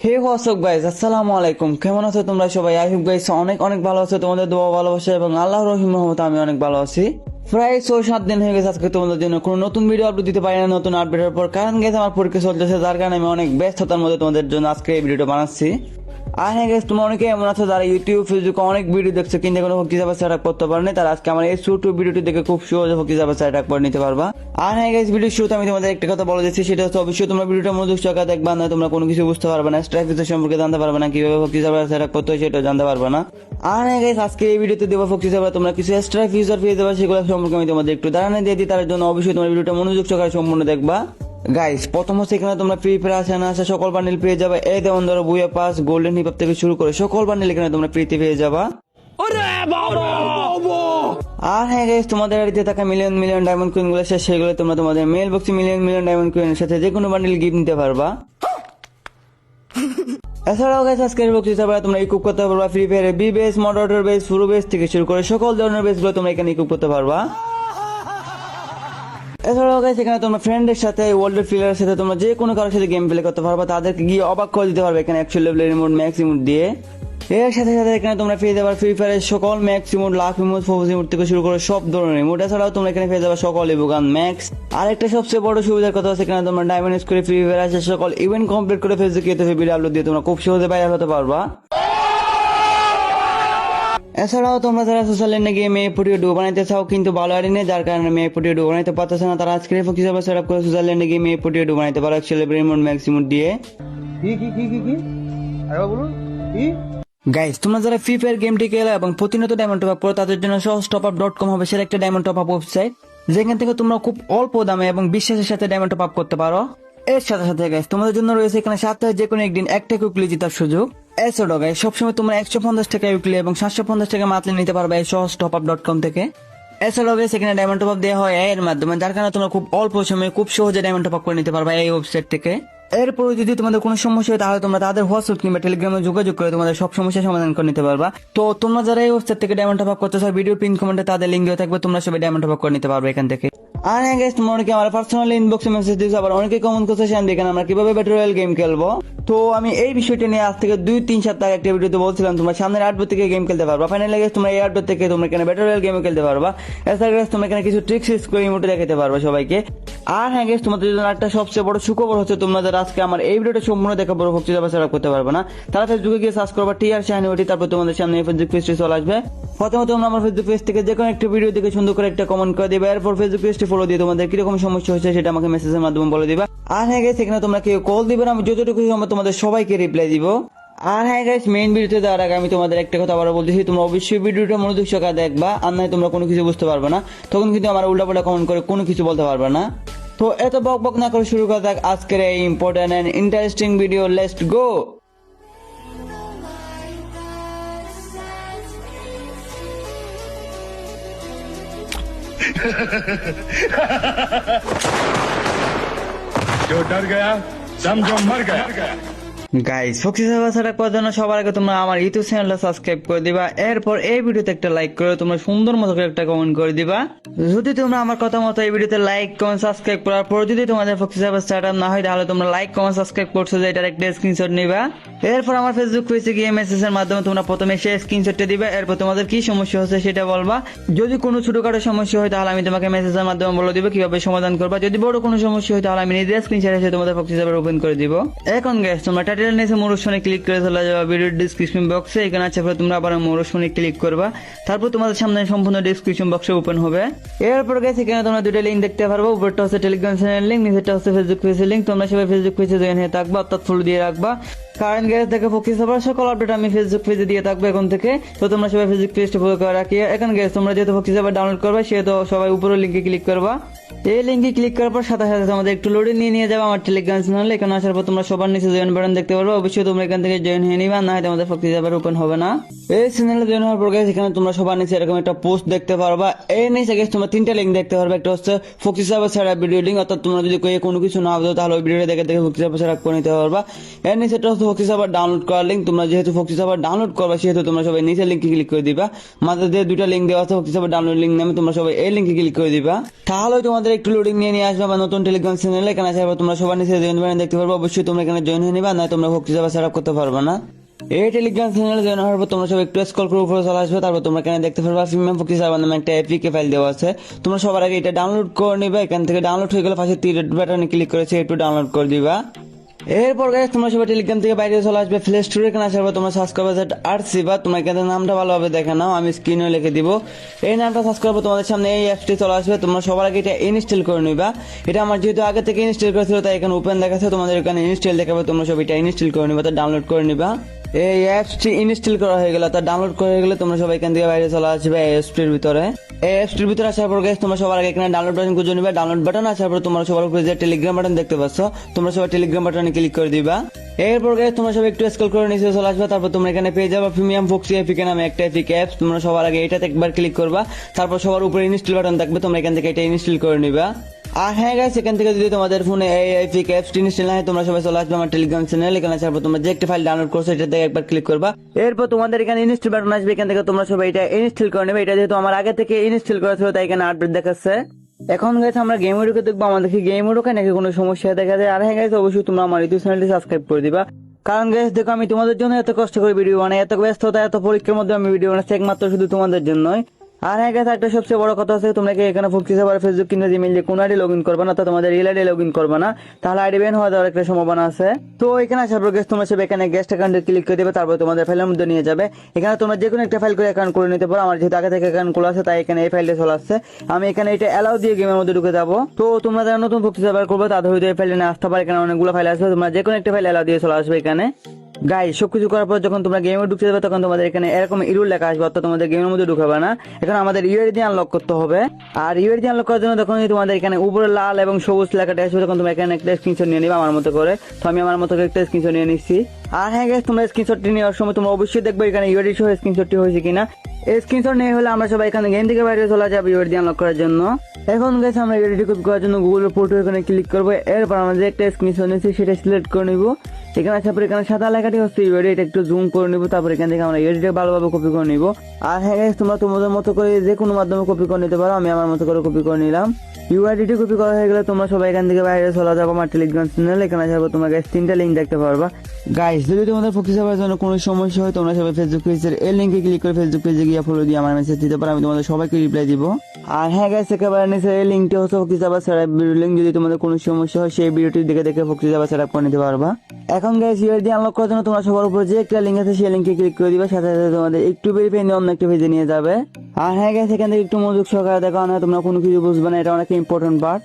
হে WhatsApp guys, আসসালামু আলাইকুম। কেমন আছো তোমরা সবাই? আই হোপ গাইস অনেক অনেক ভালো আছো। তোমাদের দোয়া ভালোবাসা এবং আল্লাহর রহিম রহমতে আমি অনেক ভালো আছি। প্রায় 6-7 দিন হয়ে গেছে আজকে তোমাদের জন্য কোনো নতুন ভিডিও আপলোড দিতে পারি না, নতুন আপডেটের পর। কারণ গেছে আমার পরীক্ষা চলতেছে, যার কারণে আমি অনেক ব্যস্ততার মধ্যে তোমাদের জন্য আজকে এই ভিডিওটা বানাচ্ছি। আর হ্যাঁ গাইস, তোমরা অনেকে এমন আছো যারা ইউটিউব ফেসবুকে অনেক ভিডিও দেখছো কিন্তু কোনো হকি সার্ভার সেট আপ করতে পারেনি, তারা আজকে আমার এই ছোট ভিডিওটি দেখে খুব সহজে হকি সার্ভার সেট আপ করে নিতে পারবা। আর হ্যাঁ গাইস, ভিডিও শুরুতে আমি তোমাদের একটা কথা বলে দিচ্ছি, সেটা হচ্ছে অবশ্যই তোমরা ভিডিওটা মনোযোগ সহকারে দেখবা, না তোমরা কোনো কিছু বুঝতে পারবে না, স্ট্রাইফিসের সম্পর্কে জানতে পারবে না, কিভাবে হকি সার্ভার সেট আপ করতে হয় সেটা জানতে পারবে না। আর হ্যাঁ গাইস, আজকে এই ভিডিওতে দেবো হকি সার্ভার তোমরা কিছু এক্সট্রা ফিচার পেয়ে যাবে, সেগুলো সম্পর্কে আমি তোমাদের একটু ধারণা দিয়ে দিই। তার জন্য অবশ্যই তোমার ভিডিওটা মনোযোগ সহকারে সম্পূর্ণ দেখবা। গাইস, প্রথম হচ্ছে এখানে তোমরা ফ্রি ফায়ার আসে না আসে সকল বান্ডিল পেয়ে যাবে। এই যেমন ধরো বুয়া পাস, গোল্ডেন হিপ থেকে শুরু করে সকল বান্ডিল এখানে তোমরা ফ্রিতে পেয়ে যাবা। আর হ্যাঁ গাইস, তোমাদের বাড়িতে থাকা মিলিয়ন মিলিয়ন ডায়মন্ড কুইন গুলো শেষ, সেগুলো তোমরা তোমাদের মেল বক্সে মিলিয়ন মিলিয়ন ডায়মন্ড কুইনের সাথে যে কোনো বান্ডিল গিফট নিতে পারবা। এছাড়াও গাইস, আজকের বক্স হিসাবে তোমরা ইকুপ করতে পারবা ফ্রি ফায়ারের বি বেস, মডারেটর বেস, পুরো বেস থেকে শুরু করে সকল ধরনের বেস গুলো তোমরা এখানে ইকুপ করতে পারবা। এছাড়াও গাইস, এখানে তোমরা ফ্রেন্ডের সাথে, ওয়ার্ল্ডের প্লেয়ারের সাথে তোমরা যে কোনো কারোর সাথে গেম প্লে করতে পারবা, তাদেরকে গিয়ে অবাক করে দিতে পারবে এখানে 100 লেভেলের রিমোট ম্যাক্স ইমোট দিয়ে। এর সাথে সাথে এখানে তোমরা পেয়ে যাবে ফ্রি ফায়ারের সকল ম্যাক্স ইমোট, লাভ ইমোট, ফোর্স ইমোট থেকে শুরু করে সব ধরনের ইমোট। এছাড়াও তোমরা এখানে পেয়ে যাবে সকল ইভোগান ম্যাক্স। আর একটা সবচেয়ে বড় সুবিধার কথা হচ্ছে এখানে তোমরা ডায়মন্ড করে ফ্রি ফায়ার আসে সকল ইভেন্ট কমপ্লিট করে ফেসবুকে ভিডিও আপলোড দিয়ে তোমরা খুব সহজে ভাইরাল হতে পারবা। এছাড়াও তোমরা যারা সোশ্যাল মিডিয়া গিয়ে মেয়ে ফুটিয়ে ডুবো বানাইতে চাও কিন্তু ভালো আইডি নেই, যার কারণে মেয়ে ফুটিয়ে ডুবো বানাইতে পারতেছে না, তারা আজকে ফোকাস হিসাবে সেট আপ করে সোশ্যাল মিডিয়া গিয়ে মেয়ে ফুটিয়ে ডুবো বানাইতে পারো সেলিব্রিটি মোড ম্যাক্সিমুম দিয়ে। কি আরে বলুন কি গাইস, তোমরা যারা ফ্রি ফায়ার গেমটি খেলো এবং প্রতিনিয়ত ডায়মন্ড টপ আপ করো, তাদের জন্য সহজটপআপ.com হবে সেটা একটা ডায়মন্ড টপ আপ ওয়েবসাইট, যেখান থেকে তোমরা খুব অল্প দামে এবং বিশ্বাসের সাথে ডায়মন্ড টপ আপ করতে পারো। এর সাথে সাথে গাইস, তোমাদের জন্য রয়েছে এখানে সপ্তাহে যে কোনো একদিন একটা উইকলি জেতার সুযোগ। এছাড়াও গাইস, সবসময় তোমরা 150 টাকা উইকলি এবং 750 টাকা মান্থলি নিতে পারবে এই সহজটপআপ.com থেকে। এছাড়াও গাইস, এখানে ডায়মন্ড টপ আপ দেওয়া হয় এর মাধ্যমে, যার কারণে তোমরা খুব অল্প সময়ে খুব সহজে ডায়মন্ড টপ আপ করে নিতে পারবে এই ওয়েবসাইট থেকে। এরপরে যদি তোমাদের কোনো সমস্যা হয় তাহলে তোমরা তাদের হোয়াটসঅ্যাপ কিংবা টেলিগ্রামে যোগাযোগ করে তোমাদের সব সমস্যার সমাধান করে নিতে পারবা। তো তোমরা যারা এই ওয়েবসাইট থেকে ডায়মন্ড টপ আপ করতে চাও, ভিডিও পিন কমেন্টে তাদের লিঙ্ক দেওয়া থাকবে, তোমরা সবাই ডায়মন্ড টপ আপ করে নিতে পারবে এখান থেকে। আর হ্যাঁ গাইস, তোমরা অনেকে আমার পার্সোনালি ইনবক্সে মেসেজ দিয়েছো, আবার অনেকে কমেন্ট করছে সেখান দেখেন আমরা কিভাবে ব্যাটল রয়্যাল গেম খেলবো। তো আমি এই বিষয়টা নিয়ে আজ থেকে 2-3 সপ্তাহ একটা ভিডিওতে বলছিলাম তোমরা সামনের আপডেট থেকে গেম খেলতে পারবা। ফাইনালি গাইস, তোমরা এই আপডেট থেকে তোমরা এখানে ব্যাটল রয়্যাল গেম খেলতে পারবা। এছাড়া গাইস, তোমরা এখানে কিছু ট্রিক্স ইউজ করে ইমোটে দেখাতে পারবা সবাইকে। আর হ্যাঁ গাইস, তোমাদের জন্য একটা সবচেয়ে বড় সুখবর হচ্ছে তোমরা যারা আজকে আমার এই ভিডিওটা সম্পূর্ণ দেখা বড় ভক্তি যাবে সেটা করতে পারবে না, তারা ফেসবুকে গিয়ে সার্চ করবা টিআর শাহিনী ওটি, তারপর তোমাদের সামনে ফেসবুক পেজটি চলে আসবে। প্রথমে তোমরা আমার ফেসবুক পেজ থেকে যে কোনো একটা ভিডিও দেখে সুন্দর করে একটা কমেন্ট করে দিবে, এরপর ফেসবুক পেজটি ফলো দিয়ে তোমাদের কিরকম সমস্যা হচ্ছে সেটা আমাকে মেসেজের মাধ্যমে বলে দিবা। আর হ্যাঁ গাইস, এখানে তোমরা কেউ কল দিবে না, আমি যতটুকু সম্ভব তোমাদের সবাইকে রিপ্লাই দিব। আর হ্যাঁ গাইস, মেইন ভিডিওতে যাওয়ার আগে আমি তোমাদের একটা কথা আবার বলতেছি, তোমরা অবশ্যই ভিডিওটা মনোযোগ সহকারে দেখবা, আর নয় তোমরা কোনো কিছু বুঝতে পারবে না, তখন কিন্তু আমার উল্টাপাল্টা কমেন্ট করে কোনো কিছু বলতে পারবে না। তো এত বক বক না করে শুরু করা যাক আজকের এই important and interesting video. Let's go. जो डर गया समझो मर गया। গাইস, ফক্সি সার্ভার সেটআপ করার জন্য সবার আগে তোমরা আমার ইউটিউব চ্যানেলটা সাবস্ক্রাইব করে দিবা, এরপর এই ভিডিওতে একটা লাইক করে তোমরা সুন্দর মতো করে একটা কমেন্ট করে দিবা। যদি তোমরা আমার কথা মতো এই ভিডিওতে লাইক কমেন্ট সাবস্ক্রাইব করার পর যদি তোমাদের ফক্সি সার্ভার সেটআপ না হয়, তাহলে তোমরা লাইক কমেন্ট সাবস্ক্রাইব করছো যে এটার একটা স্ক্রিনশট নিবা। এরপর আমার ফেসবুক পেজে গিয়ে মেসেজ এর মাধ্যমে তোমরা প্রথমে সেই স্ক্রিনশটটা দিবে, এরপর তোমাদের কি সমস্যা হচ্ছে সেটা বলবা। যদি কোনো ছোটখাটো সমস্যা হয় তাহলে আমি তোমাকে মেসেজের মাধ্যমে বলে দিব কিভাবে সমাধান করবা। যদি বড় কোনো সমস্যা হয় তাহলে আমি নিজে স্ক্রিনশট এসে তোমাদের ফক্সি সার্ভার ওপেন করে দিব। এখন গাইস, তোমরা টাইটেল নিচে মোরশনে ক্লিক করে চলে যাবে ভিডিওর ডেসক্রিপশন বক্সে, এখানে আছে তোমরা আবার মোরশনে ক্লিক করবা, তারপর তোমাদের সামনে সম্পূর্ণ ডেসক্রিপশন বক্সে ওপেন হবে। এরপর গাইস, এখানে তোমরা দুটো লিংক দেখতে পারবে, উপরটা হচ্ছে টেলিগ্রাম চ্যানেল লিংক, নিচেরটা হচ্ছে ফেসবুক পেজের লিংক। তোমরা সবাই ফেসবুক পেজে জয়েন হয়ে থাকবা, অর্থাৎ ফলো দিয়ে রাখবা, কারণ গাইস দেখো ফক্সি সার্ভার সকল আপডেট আমি ফেসবুক পেজে দিয়ে থাকবো এখন থেকে। তো তোমরা সবাই ফেসবুক পেজটা ফলো করে রাখিয়ে। এখন গাইস, তোমরা যেহেতু ফক্সি সার্ভার ডাউনলোড করবে সেহেতু সবাই উপরের লিংকে ক্লিক করবা। এই লিংকে ক্লিক করার পর সাথে সাথে আমাদের একটু লোডে নিয়ে যাবে আমার টেলিগ্রাম চ্যানেলে। এখানে আসার পর তোমরা সবার নিচে জয়েন বাটন দেখতে পারবে, অবশ্যই তোমরা এখান থেকে জয়েন হয়ে নিবা, না হয় আমাদের ফক্সি সার্ভার ওপেন হবে না। এই চ্যানেলে জয়েন হওয়ার পর গাইস, এখানে তোমরা সবার নিচে এরকম একটা পোস্ট দেখতে পারবা। এই নিচে গাইস তোমরা তিনটা লিংক দেখতে পারবে, একটা হচ্ছে foxy server setup video link, অর্থাৎ তোমরা যদি কোনো কিছু না বুঝো তাহলে ওই ভিডিওটা দেখে ফক্সি সার্ভার সেটআপ করে নিতে পারবা। এর নিচেটা হচ্ছে হচ্ছে ফক্সি সার্ভার ডাউনলোড করার লিঙ্ক। তোমরা যেহেতু ফক্সি সার্ভার ডাউনলোড করবে সেহেতু তোমরা সবাই নিচের লিঙ্কে ক্লিক করে দিবা। মাঝে দিয়ে দুইটা লিঙ্ক দেওয়া আছে ফক্সি সার্ভার ডাউনলোড লিঙ্ক নামে, তোমরা সবাই এই লিঙ্কে ক্লিক করে দিবা। তাহলে তোমাদের একটু লোডিং নিয়ে আসবে বা নতুন টেলিগ্রাম চ্যানেলে এখানে আসার পর তোমরা সবার নিচে জয়েন বাটন দেখতে পারবে। অবশ্যই তোমরা এখানে জয়েন হয়ে নিবা, না তোমরা ফক্সি সার্ভার সেট আপ করতে পারবে না। এই টেলিগ্রাম চ্যানেলে জয়েন হওয়ার পর তোমরা সব একটু স্ক্রল করে উপরে চলে আসবে। তারপর তোমরা এখানে দেখতে পারবে প্রিমিয়াম ফক্সি সার্ভার নামে একটা এপিকে ফাইল দেওয়া আছে। তোমরা সবার আগে এটা ডাউনলোড করে নিবে। এখান থেকে ডাউনলোড হয়ে গেলে পাশে তীর বাটনে ক্লিক করেছে একটু ডাউনলোড করে দিবা। এরপর গাইস তোমরা সবাই টেলিগ্রাম থেকে বাইরে চলে আসবে প্লে স্টোরে। এখানে আসার পর তোমরা সার্চ করবে আর্টসিবা। তোমরা এখানে নামটা ভালোভাবে দেখে নাও, আমি স্ক্রিনে লিখে দিব। এই নামটা সার্চ করার পর তোমাদের সামনে এই অ্যাপসটি চলে আসবে। তোমরা সবার আগে এটা ইনস্টল করে নিবা। এটা আমার যেহেতু আগে থেকে ইনস্টল করেছিল তাই এখানে ওপেন দেখাচ্ছে, তোমাদের এখানে ইনস্টল দেখাবে। তোমরা সবাই এটা ইনস্টল করে নিবা, তা ডাউনলোড করে নিবা। এই অ্যাপসটি ইনস্টল করা হয়ে গেলে, তা ডাউনলোড করে গেলে তোমরা সবাই এখান থেকে বাইরে চলে আসবে এই অ্যাপসটির ভিতরে। এই অ্যাপসটির ভিতরে আসার পর গাইস তোমরা সবার আগে এখানে ডাউনলোড বাটন খুঁজে নিবে। ডাউনলোড বাটন আসার পর তোমরা সবার উপরে যে টেলিগ্রাম বাটন দেখতে পাচ্ছ, তোমরা সবাই টেলিগ্রাম বাটনে ক্লিক করে দিবা। এরপর গাইস তোমরা সবাই একটু স্ক্রল করে নিচে চলে আসবে। তারপর তোমরা এখানে পেয়ে যাবে প্রিমিয়াম ফক্সি এপিকে নামে একটা এপিকে অ্যাপস। তোমরা সবার আগে এটাতে একবার ক্লিক করবা, তারপর সবার উপরে ইনস্টল বাটন থাকবে, তোমরা এখান থেকে এটা ইনস্টল করে নিবা। আর হ্যাঁ গাইস, এখান থেকে যদি তোমাদের ফোনে এই এপিকে অ্যাপসটি ইনস্টল না হয় তোমরা সবাই চলে আসবে আমার টেলিগ্রাম চ্যানেল। এখানে আসার পর তোমরা যে একটা ফাইল ডাউনলোড করছো এটাতে একবার ক্লিক করবা। এরপর তোমাদের এখানে ইনস্টল বাটন আসবে, এখান থেকে তোমরা সবাই এটা ইনস্টল করে নেবে। এটা যেহেতু আমার আগে থেকে ইনস্টল করা ছিল তাই এখানে আপডেট দেখাচ্ছে। এখন গাইস আমরা গেমে ঢুকে দেখবো আমাদের কি গেমে ঢোকে নাকি কোনো সমস্যা দেখা যায়। আর হ্যাঁ গাইস, অবশ্যই তোমরা আমার ইউটিউব চ্যানেলটি সাবস্ক্রাইব করে দিবা। কারণ গাইস দেখো, আমি তোমাদের জন্য এত কষ্ট করে ভিডিও বানাই, এত ব্যস্ততা এত পরীক্ষার মধ্যে আমি ভিডিও বানাচ্ছি একমাত্র শুধু তোমাদের জন্যই। আর হ্যাঁ গাইস, একটা সবচেয়ে বড় কথা আছে, তোমরা কি এখানে ফক্সি সার্ভার ফেসবুক কিংবা জিমেইল দিয়ে কোনো আইডি লগ ইন করবে না, তো তোমাদের রিয়েল আইডি লগ ইন করবে না, তাহলে আইডি ব্যান হওয়ার একটা সম্ভাবনা আছে। তো এখানে আসার পর গাইস তোমরা সব এখানে গেস্ট অ্যাকাউন্টে ক্লিক করে দেবে। তারপর তোমাদের ফাইলের মধ্যে নিয়ে যাবে। এখানে তোমরা যে কোনো একটা ফাইল করে অ্যাকাউন্ট করে নিতে পারো। আমার যেহেতু আগে থেকে অ্যাকাউন্ট খোলা আছে তাই এখানে এই ফাইলটা চলে আসছে। আমি এখানে এটা অ্যালাউ দিয়ে গেমের মধ্যে ঢুকে যাবো। তো তোমরা যারা নতুন ফক্সি সার্ভার করবে তাদের হয়তো এই ফাইলে না আসতে পারে, এখানে অনেকগুলো ফাইল আসবে। তোমরা যে কোনো একটা ফাইল অ্যালাউ দিয়ে চলে আসবে এখানে। গাইস সবকিছু করার পর যখন তোমরা গেমে ঢুকতে যাবে তখন তোমাদের এখানে এরকম ইরর লেখা আসবে, অর্থাৎ তোমাদের গেমের মধ্যে ঢুকাবে না। এখন আমাদের ইউআইডি আনলক করতে হবে। আর ইউআইডি আনলক করার জন্য তখন তোমাদের এখানে উপরে লাল এবং সবুজ লেখাটা আসবে, তখন তোমরা এখানে একটা স্ক্রিনশট নিয়ে নিবে আমার মতো করে। তো আমি আমার মতো করে একটা স্ক্রিনশট নিয়ে নিচ্ছি। আর হ্যাঁ গাইস, তোমরা স্ক্রিনশটটি নেওয়ার সময় তোমরা অবশ্যই দেখবে এখানে ইউআইডি সহ স্ক্রিনশটটি হয়েছে কিনা। এই স্ক্রিনশট নিয়ে হলে আমরা সবাই এখানে গেম থেকে বাইরে চলে যাবো ইউআইডি আনলক করার জন্য। এখন গাইস আমরা ইউআইডি কপি করার জন্য গুগল পোর্টাল এখানে ক্লিক করবো। এরপর আমরা যে একটা স্ক্রিনশট নিয়েছি সেটা সিলেক্ট করে নিব। এখানে আসার পর এখানে সাদা লেখাটি হচ্ছে ইউআইডি, এটা একটু জুম করে নিব। তারপর এখান থেকে আমরা ইউআইডিটা ভালোভাবে কপি করে নিব। আর হ্যাঁ গাইস, তোমরা তোমাদের মতো করে যে কোনো মাধ্যমে কপি করে নিতে পারো, আমি আমার মতো করে কপি করে নিলাম। ইউআইডিটি কপি করা হয়ে গেলে তোমরা সবাই এখান থেকে বাইরে চলে যাবো আমার টেলিগ্রাম চ্যানেল। এখানে আসার পর তোমরা গাইস তিনটা লিঙ্ক দেখতে পারবা। গাইস যদি তোমাদের ফক্সি সার্ভারের জন্য কোনো সমস্যা হয় তোমরা সবাই ফেসবুক পেজের এই লিঙ্কে ক্লিক করে ফেসবুক পেজে গিয়ে ফলো দিয়ে আমার মেসেজ দিতে পারো, আমি তোমাদের সবাইকে রিপ্লাই দিব। আর হ্যাঁ গাইস, একেবারে নিচে এই লিঙ্কটি হচ্ছে foxy server setup video link. যদি তোমাদের কোনো সমস্যা হয় সেই ভিডিওটি দেখে দেখে ফক্সি সার্ভার সেটআপ করে নিতে পারবা। এখন গাইস ইউআইডি আনলক করার জন্য তোমরা সবার উপর যে একটা লিঙ্ক আছে সেই লিঙ্কে ক্লিক করে দিবা, সাথে সাথে তোমাদের একটু ভেরিফাই নিয়ে অন্য একটা পেজে নিয়ে যাবে। আর হ্যাঁ গাইস, এখান থেকে একটু মনোযোগ সহকারে দেখো, না তোমরা কোনো কিছু বুঝবে না, এটা অনেক ইম্পর্টেন্ট পার্ট।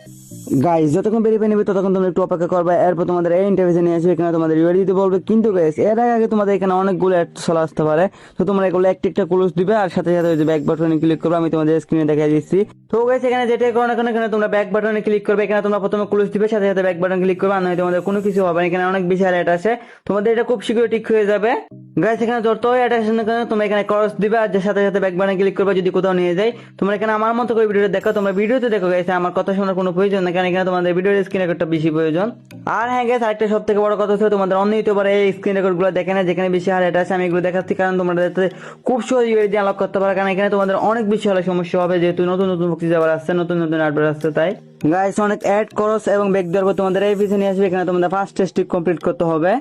গাইস যতক্ষণ ভেরিফাই নেবে ততক্ষণ তোমরা একটু অপেক্ষা করবে। এরপর তোমাদের এই ইন্টারভিউ নিয়ে আসবে, এখানে তোমাদের ইউআইডি দিতে বলবে। কিন্তু গাইস এর আগে তোমাদের এখানে অনেকগুলো অ্যাড চলে আসতে পারে, তো তোমরা এগুলো একটা একটা ক্লোজ দিবে আর সাথে সাথে ওই যে ব্যাক বাটনে ক্লিক করবে, আমি তোমাদের স্ক্রিনে দেখিয়ে দিচ্ছি। তো গাইস এখানে যেটা করো না কেন এখানে তোমরা ব্যাক বাটনে ক্লিক করবে। এখানে তোমরা প্রথমে ক্লোজ দিবে, সাথে সাথে ব্যাক বাটন ক্লিক করবে, আর নয় তোমাদের কোনো কিছু হবে না। এখানে অনেক বেশি অ্যাড আছে, তোমাদের এটা খুব শীঘ্রই ঠিক হয়ে যাবে। গাইস এখানে যত অ্যাড আসে না কেন তোমরা এখানে ক্রস দিবে, আর সাথে সাথে ব্যাক বাটনে ক্লিক করবে যদি কোথাও নিয়ে যায়। তোমরা এখানে আমার মতো করে ভিডিওটা দেখো, তোমরা ভিডিওতে দেখো গাইস, আমার কথা শোনার কোনো প্রয়োজন নেই, কারণ এখানে তোমাদের ভিডিও স্ক্রিন রেকর্ডটা বেশি প্রয়োজন। আর হ্যাঁ গাইস, আরেকটা সবথেকে বড় কথা হচ্ছে তোমাদের অন্য ইউটিউবার এই স্ক্রিন রেকর্ডগুলো দেখে না, যেখানে বেশি হার এটা আছে আমি এগুলো দেখাচ্ছি, কারণ তোমরা খুব সহজ ইউআইডি আনলক করতে পারো। কারণ এখানে তোমাদের অনেক বেশি হলে সমস্যা হবে, যেহেতু নতুন নতুন ফক্সি সার্ভার আসছে, নতুন নতুন আপডেট আসছে। তাই গাইস অনেক অ্যাড করস এবং ব্যাক দেওয়ার পর তোমাদের এই পিছনে নিয়ে আসবে। এখানে তোমাদের ফার্স্ট স্টেপ কমপ্লিট করতে হবে।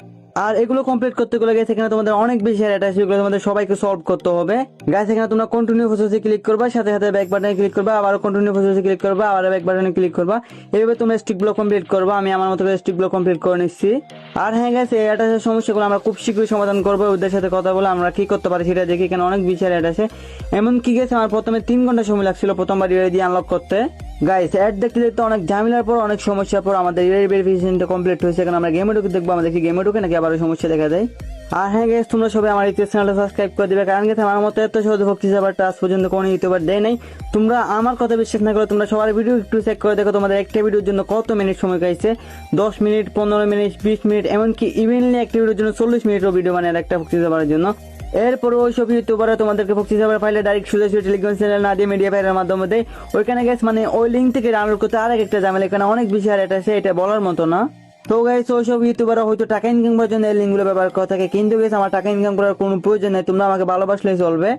আর এগুলো কমপ্লিট করতে গেলে গেছে এখানে তোমাদের অনেক বেশি অ্যাড আছে, এগুলো তোমাদের সবাইকে সলভ করতে হবে। গাইস এখানে তোমরা কন্টিনিউ প্রসেসে ক্লিক করবা, সাথে সাথে ব্যাক বাটনে ক্লিক করবা, আবার কন্টিনিউ প্রসেসে ক্লিক করবা, আবার ব্যাক বাটনে ক্লিক করবা। এইভাবে তোমরা স্টেপগুলো কমপ্লিট করবা। আমি আমার মতো করে স্টেপগুলো কমপ্লিট করে নিচ্ছি। আর হ্যাঁ গাইস, এই অ্যাডাসের সমস্যাগুলো আমরা খুব শীঘ্রই সমাধান করবো। ওদের সাথে কথা বলে আমরা কি করতে পারি সেটা দেখি। এখানে অনেক বেশি অ্যাড আছে, এমন কি গেছে আমার প্রথমে 3 ঘন্টা সময় লাগছিল প্রথমবার ইউআইডি আনলক করতে। গাইস অ্যাড দেখতে দেখতে অনেক ঝামেলার পর অনেক সমস্যার পর আমাদের ইউআইডি ভেরিফিকেশনটা কমপ্লিট হয়েছে। এখন আমরা গেমে ঢুকে দেখবো আমাদের কি গেমে ঢুকে নাকি আবার সমস্যা দেখা যায়। আর হ্যাঁ গাইস, তোমরা সবাই আমার ইউটিউব চ্যানেলটা সাবস্ক্রাইব করে দিবে, কারণ গেছে আমার মতো এত সহজ ফক্সি সার্ভারটা আজ পর্যন্ত কোনো ইউটিউবার দেয় নাই। তোমরা আমার কথা বিশ্বাস না করে তোমরা সবার ভিডিও একটু চেক করে দেখো, তোমাদের একটা ভিডিওর জন্য কত মিনিট সময় গাইছে। 10 মিনিট, 15 মিনিট, 20 মিনিট, এমনকি ইভেনলি একটা ভিডিওর জন্য 40 মিনিটও ভিডিও বানায় একটা ফক্সি সার্ভারের জন্য। এরপরে ওই সব ইউটিউবাররা তোমাদেরকে ফক্সি সার্ভার ফাইলে ডাইরেক্ট সোজাসুজি টেলিগ্রাম চ্যানেল না দিয়ে মিডিয়া ফাইলের মাধ্যমে দেয়। ওইখানে গেছে মানে ওই লিঙ্ক থেকে ডাউনলোড করতে আরেক একটা ঝামেলা, এখানে অনেক বেশি আর এটা আছে, এটা বলার মতো না। তো গাইস ওইসব ইউটিউবাররা হয়তো টাকা ইনকাম করার জন্য এই লিঙ্কগুলো ব্যবহার করে থাকে, কিন্তু গাইস আমার টাকা ইনকাম করার কোনো প্রয়োজন নেই, তোমরা আমাকে ভালোবাসলেই চলবে।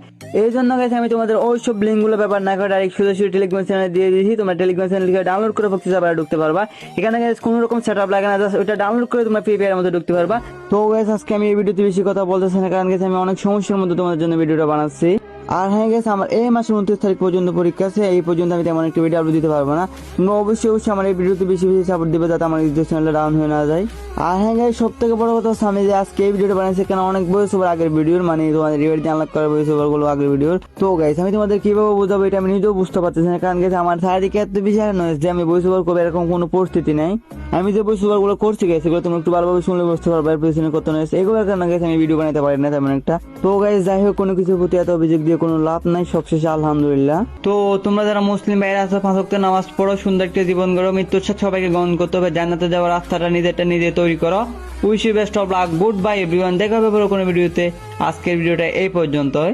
এই জন্য গাইস আমি তোমাদের ওইসব লিঙ্কগুলো ব্যবহার না করে ডাইরেক্ট সোজাসুজি টেলিগ্রাম চ্যানেলে দিয়ে দিয়েছি। তোমরা টেলিগ্রাম চ্যানেল লিখে ডাউনলোড করে ফক্সি সার্ভারে ঢুকতে পারবা। এখানে গাইস কোনো রকম সেটআপ লাগে না, জাস্ট ওটা ডাউনলোড করে তোমরা ফ্রি ফায়ারের মধ্যে ঢুকতে পারবা। তো গাইস আজকে আমি এই ভিডিওতে বেশি কথা বলতেছি না, কারণ গাইস আমি অনেক সমস্যার মধ্যে তোমাদের জন্য ভিডিওটা বানাচ্ছি। আর হ্যাঁ গেছে আমার এই মাসের 29 তারিখ পর্যন্ত পরীক্ষা আছে, এই পর্যন্ত আমি তেমন একটা ভিডিও আপলোড দিতে পারবো না। তোমরা অবশ্যই আমার এই ভিডিওতে বেশি বেশি সাপোর্ট দিবে, যাতে আমার ইউটিউব চ্যানেলটা ডাউন হয়ে না যায়। আর হ্যাঁ গাইস সব থেকে বড় কথা হচ্ছে আমি যে আজকে এই ভিডিওটা বানাইছি, কেন অনেক ভয়েস ওভার আগের ভিডিওর, মানে তোমাদের রিভার দিয়ে আনলক করা ভয়েস ওভার গুলো আগের ভিডিওর। তো গাইস আমি তোমাদের কিভাবে বোঝাবো এটা আমি নিজেও বুঝতে পারতেছি না, কারণ গেছে আমার চারিদিকে এত বেশি নয়েজ যে আমি ভয়েস ওভার করবো এরকম কোনো পরিস্থিতি নাই। আমি যে ভয়েস ওভার গুলো করছি গাইস এগুলো তুমি একটু ভালোভাবে শুনলে বুঝতে পারবে এর পিছনে কত নয়েজ, এগুলোর কারণে গাইস আমি ভিডিও বানাতে পারি না তেমন একটা। তো গাইস যাই হোক, কোনো কিছুর প্রতি এত অভিযোগ দিয়ে কোনো লাভ নাই, সবশেষে আলহামদুলিল্লাহ। তো তোমরা যারা মুসলিম ভাইরা আছো 5 ওয়াক্ত নামাজ পড়ো, সুন্দর একটা জীবন গড়ো, মৃত্যুর সাথে সবাইকে গ্রহণ করতে হবে, জান্নাতে যাওয়ার রাস্তাটা নিজে তৈরি করো। Wish you best of luck, good bye everyone, দেখা হবে পরে কোনো ভিডিওতে। আজকের ভিডিওটা এই পর্যন্তই।